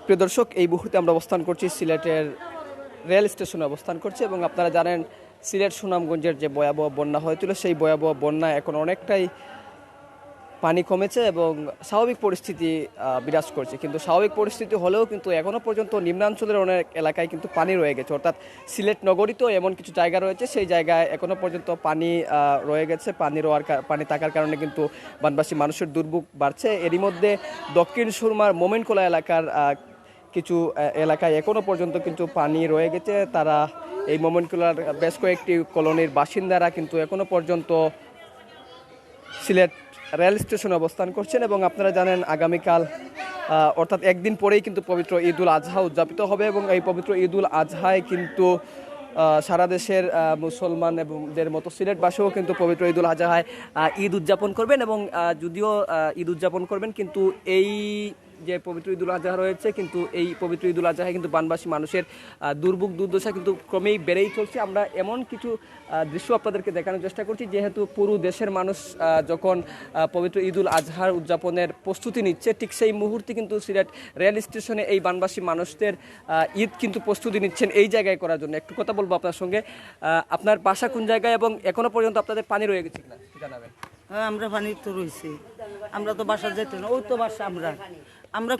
প্রিয় দর্শক, এই মুহূর্তে আমরা অবস্থান করছি সিলেটের রেল স্টেশনে অবস্থান করছি এবং আপনারা জানেন সিলেট সুনামগঞ্জের যে ভয়াবহ বন্যা হয়েছিল সেই ভয়াবহ বন্যা এখন অনেকটাই পানি কমেছে এবং স্বাভাবিক পরিস্থিতি বিরাজ করছে। কিন্তু স্বাভাবিক পরিস্থিতি হলেও কিন্তু এখনও পর্যন্ত নিম্নাঞ্চলের অনেক এলাকায় কিন্তু পানি রয়ে গেছে, অর্থাৎ সিলেট নগরীতেও এমন কিছু জায়গা রয়েছে সেই জায়গায় এখনও পর্যন্ত পানি রয়ে গেছে। পানি থাকার কারণে কিন্তু বানবাসী মানুষের দুর্ভোগ বাড়ছে। এরই মধ্যে দক্ষিণ সুরমার মোমেনকোলা এলাকার কিছু এলাকায় এখনও পর্যন্ত কিন্তু পানি রয়ে গেছে। তারা এই মোমেনকোলার বেশ কয়েকটি কলোনির বাসিন্দারা কিন্তু এখনও পর্যন্ত সিলেট রেল স্টেশনে অবস্থান করছেন এবং আপনারা জানেন আগামীকাল অর্থাৎ একদিন পরেই কিন্তু পবিত্র ঈদ উল আজহা উদযাপিত হবে এবং এই পবিত্র ঈদ উল আজহায় কিন্তু সারা দেশের মুসলমান এবংদের মতো সিলেটবাসীও কিন্তু পবিত্র ঈদ উল আজহায় ঈদ উদযাপন করবেন এবং যদিও ঈদ উদযাপন করবেন কিন্তু এই যে পবিত্র ঈদ উল আজহা রয়েছে কিন্তু এই পবিত্র ঈদ উল আজহায় কিন্তু বানবাসী মানুষের দুর্ভোগ দুর্দশা কিন্তু ক্রমেই বেড়েই চলছে। আমরা এমন কিছু দৃশ্য আপনাদেরকে দেখানোর চেষ্টা করছি, যেহেতু পুরো দেশের মানুষ যখন পবিত্র ঈদ উল আজহার উদযাপনের প্রস্তুতি নিচ্ছে, ঠিক সেই মুহূর্তে কিন্তু সিলেট রেল স্টেশনে এই বানবাসী মানুষদের ঈদ কিন্তু প্রস্তুতি নিচ্ছেন এই জায়গায় করার জন্য। একটু কথা বলবো আপনার সঙ্গে, আপনার বাসা কোন জায়গায় এবং এখনো পর্যন্ত আপনাদের পানি রয়ে গেছে কিনা জানাবেন। হ্যাঁ, আমরা পানি তো রয়েছি, আমরা তো বাসা যেতে না, ওই তো বাসা। আমরা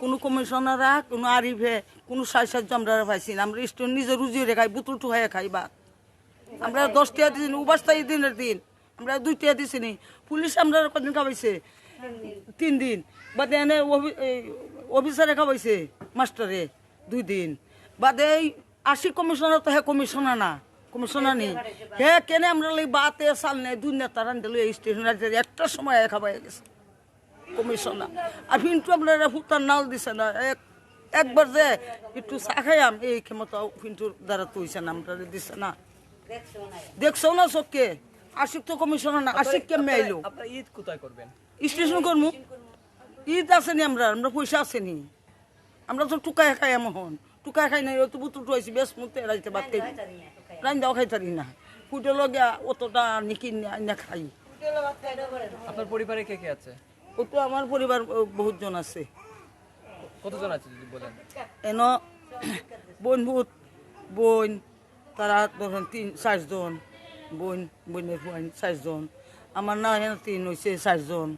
কোনো কমিশনাররা কোনো আরিফে কোনো সাহায্য আমরা পাইছি না। আমরা স্টুডেন্ট নিজে রুজি খাই, বোতল টুহাইয়া খাই বা আমরা 10 টাকা দিছি, উবাসটা এই দিনের দিন আমরা 2 টাকা দিছি নি। পুলিশ আমরা কদিন খাওয়াইছে 3 দিন, বাদে এনে অফিসারে খাওয়াইছে মাস্টারে 2 দিন, বাদে এই 80 কমিশনার তো হ্যাঁ কমিশনার না, কমিশনার নেই হ্যাঁ কেনে আমরা বাতে সাল নেই 2 নেতা রান্ধে এই স্টেশন একটা সময় খাওয়াই গেছে কমিশনার। আর কিন্তু আপনারা ফুটার নাল দিছে না, একবার যে একটু চা খাইয়াম এই ক্ষমতা কিন্তু দ্বারা তুইছে না, আমরা দিছে না, দেখছো না চোখকে। আশিক তো কমিশনার না, আশিক কেমনে আইলো। ঈদ কোথায় করবেন? স্টেশন করবো। ঈদ আসেনি, আমরা পয়সা আসেনি, আমরা তো টুকাই খাই এমন টুকাই খাই নাই, তো বুতুল টুয়াইছি বেশ মুখতে রাইতে ভাত খাই রান্দাও খাইতারি না, ফুটে লগিয়া অতটা নিকি না খাই। আপনার পরিবারে কে কে আছে? ও তো আমার পরিবার বহুত জন আছে। কতজন আছে যদি বলেন? এন বোন তারা ধরেন 3-4 জন, বোনের 4 জন, আমার না 3 হয়েছে 4 জন,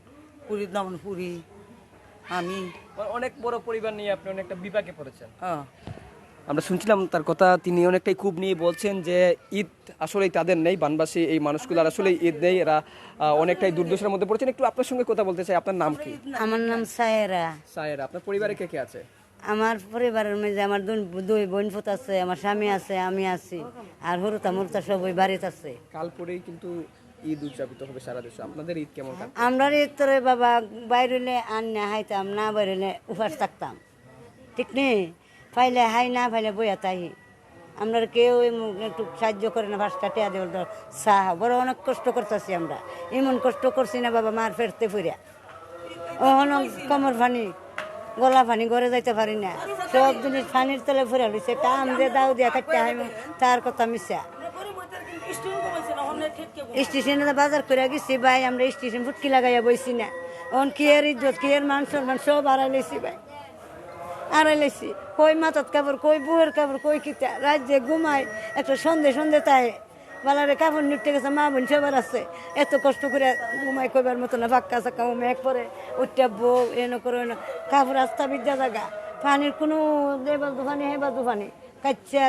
পুরীর দামন পুরী, আমি। অনেক বড় পরিবার নিয়ে আপনি অনেকটা বিপাকে পড়েছেন। হ্যাঁ, আমরা শুনছিলাম তার কথা, তিনি অনেকটাই খুব নিয়ে বলছেন যে ঈদ আসলেই তাদের নেই, বানবাসী এই মানুষগুলোর আসলেই ঈদ নেই, এরা অনেকটাই দুর্দশার মধ্যে পড়েছেন। একটু আপনার সঙ্গে কথা বলতে চাই, আপনার নাম কি? আমার নাম সায়েরা। সায়েরা, আপনার পরিবারে কে কে আছে? আমার পরিবারের মধ্যে আমার 2 বোন ফুত আছে, আমার স্বামী আছে, আমি আছি, আর হরুতা মরুতা সব ওই বাড়িতে আছে। কাল পরেই কিন্তু ঈদ উদযাপিত হবে সারা দেশে, আপনাদের ঈদ কেমন কাটবে? আমরা ঈদ তোরে বাবা বাইরেলে আন্না হাইতাম না, বাইরেলে উপাস থাকতাম, ঠিক নেই, ফাইলে হাই না ফাইলে বইয়া তাই। আমরা কেউ একটু সাহায্য করে না, 5টা টাকা দেওয়ার চাহ বড় অনেক কষ্ট করতেছি আমরা, এমন কষ্ট করছি না বাবা মার ফেরতে ফুরিয়া, ওহন কমর ফানি গলা ফানি ঘরে যাইতে পারি না, সব জিনিস ফানির তলে ফুরা লইছে, কাম যে দাও দিয়া কাটতে হয় তার কথা মিশা। স্টেশনে বাজার করে গেছি ভাই, আমরা স্টেশন ফুটকি লাগাইয়া বইছি না, ওন কি এর ইজ্জত কি এর মান সম্মান সব আড়াই লইছি ভাই, আড়াই লইছি। কই মাথাত কাপড়, কই বুয়ের কাপড়, কই কিতা রাজ্যে ঘুমায়, একটা সন্ধে তাই বালারে কাপড় নিতে গেছে, মা বোন সবার আছে, এত কষ্ট করে ঘুমাই কইবার মতো না, ফাঁকা চাক্কা মেঘ পরে উঠতে বউ এনে করে কাপড় আস্তা বিদ্যা জায়গা, পানির কোনো এবার দুফানি হেবার দুফানি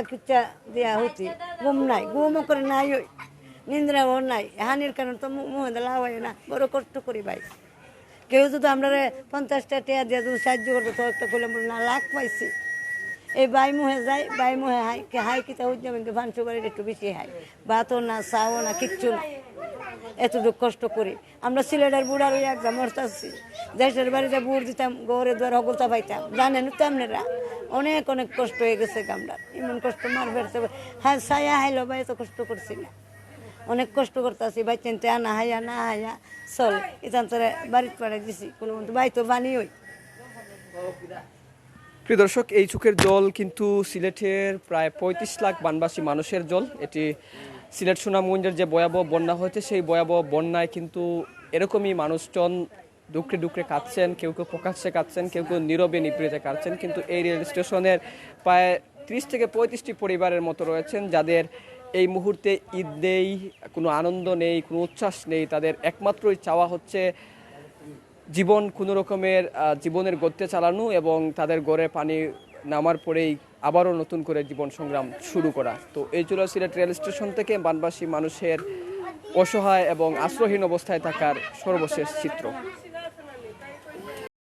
কিচ্ছা দিয়া হতি, ঘুমও করে নাই, ওই নিন্দ্রাও নাই, হানির কারণ তো মুহে লাভ হয় না, বড় কষ্ট করি ভাই। কেউ যদি আমরা 50টা টাকা দিয়ে যদি সাহায্য করবো তো একটা করলে না লাখ পাইছি। এই বাই মুহে যায়, বাই মুহে হাই কিতা হইতে কিন্তু ভানসু বাড়ির একটু বেশি হাই, ভাতও না চাও না কিচ্ছু না, এতটুকু কষ্ট করি। আমরা সিলেটের বুড়ার ওই একদম মরতাছি, দেশের বাড়িতে বুড় দিতাম, গৌরে দুয়ার হগলতা পাইতাম, জানেন তো আপনারা অনেক কষ্ট হয়ে গেছে আমরা, এমন কষ্ট মার ফেরতে হ্যাঁ ছায়া হাইলো ভাই, এত কষ্ট করছি না, অনেক কষ্ট করতেছি ভাই, চিনতে না হাইয়া চল ইতান তোরে বাড়িতে পাড়াই দিছি, কোনো ভাই তো বানি ওই। প্রিয় দর্শক, এই চোখের জল কিন্তু সিলেটের প্রায় 35 লাখ বানবাসী মানুষের জল। এটি সিলেট সুনামগঞ্জের যে ভয়াবহ বন্যা হয়েছে সেই ভয়াবহ বন্যায় কিন্তু এরকমই মানুষজন ডুকরে ডুকরে কাঁদছেন, কেউ কেউ প্রকাশ্যে কাঁদছেন, কেউ কেউ নীরবে নিভৃতে কাঁদছেন। কিন্তু এই রেল স্টেশনের প্রায় 30 থেকে 35টি পরিবারের মতো রয়েছেন যাদের এই মুহূর্তে ঈদ নেই, কোনো আনন্দ নেই, কোনো উচ্ছ্বাস নেই। তাদের একমাত্রই চাওয়া হচ্ছে জীবন কোনো রকমের জীবনের গত্যে চালানো এবং তাদের গড়ে পানি নামার পরেই আবারও নতুন করে জীবন সংগ্রাম শুরু করা। তো এই ছিল সিলেট রেল স্টেশন থেকে বানবাসী মানুষের অসহায় এবং আশ্রয়হীন অবস্থায় থাকার সর্বশেষ চিত্র।